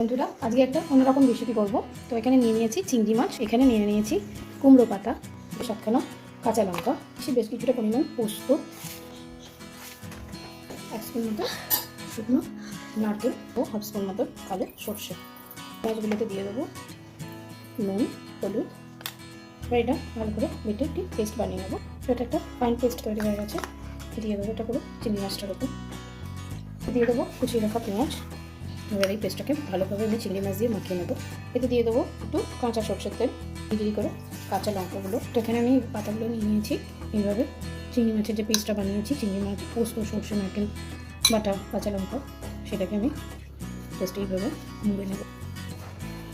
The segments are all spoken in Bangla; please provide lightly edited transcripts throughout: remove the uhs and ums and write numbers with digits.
বন্ধুরা আজকে একটা অন্যরকম রেসিপি করব। তো এখানে নিয়ে নিয়েছি চিংড়ি মাছ, এখানে নিয়ে নিয়েছি কুমড়ো পাতা, 7খানা কাঁচা লঙ্কা, বেশ কিছুটা পরিমাণ পোস্ত, 1 স্পুন মতো শুকনো নারকেল ও 1/2 স্পুন মতো কালো সর্ষে। মাছগুলোতে দিয়ে দেবো নুন, হলুদ। এটা ভালো করে বেটে একটি পেস্ট বানিয়ে নেবো। এটা একটা ফাইন পেস্ট তৈরি হয়ে গেছে। দিয়ে দেবো এটা পুরো চিংড়ি মাছটার উপর। দিয়ে দেবো কুচিয়ে রাখা পেঁয়াজ। এবার এই পেস্টটাকে ভালোভাবে আমি চিংড়ি মাছ দিয়ে মাখিয়ে নেবো। এতে দিয়ে দেবো একটু কাঁচা সরষের তেল, ডিগ্রি করে কাঁচা লঙ্কাগুলো। তো এখানে আমি পাতাগুলো নিয়ে নিয়েছি। এইভাবে চিংড়ি মাছের যে পেস্টটা বানিয়েছি, চিংড়ি মাছ, পোস্ত, সরষে, নারকেল বাটা, কাঁচা লঙ্কা, সেটাকে আমি জাস্ট এইভাবে মুড়ে নেব।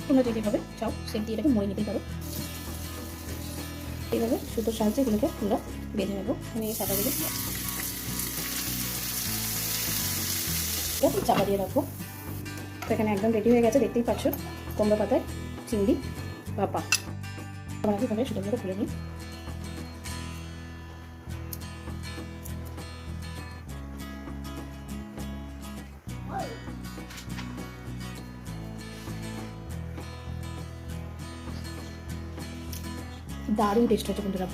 তোমরা যেভাবে চাও সেট দিয়ে এটাকে মুড়ে নিতেই পারো। এইভাবে সুতোর সাহায্যে এগুলোকে আমরা বেঁধে নেবো। আমি এই পাতাগুলো চাপা দিয়ে রাখবো। তো এখানে একদম রেডি হয়ে গেছে, দেখতেই পাচ্ছ কুমড়ো পাতায় চিংড়ি ভাপা। আমরা কীভাবে সুন্দর খুলে নিই। দারুণ টেস্ট হয়েছে বন্ধুরা,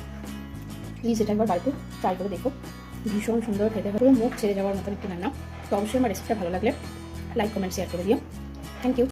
প্লিজ এটা একবার বাড়িতে ট্রাই করে দেখো। ভীষণ সুন্দর খেতে হবে, মুখ ছেড়ে যাওয়ার মতন একটু রান্না। তো অবশ্যই আমার রেসিপিটা ভালো লাগলে লাইক, কমেন্ট, শেয়ার করে দিও। Thank you.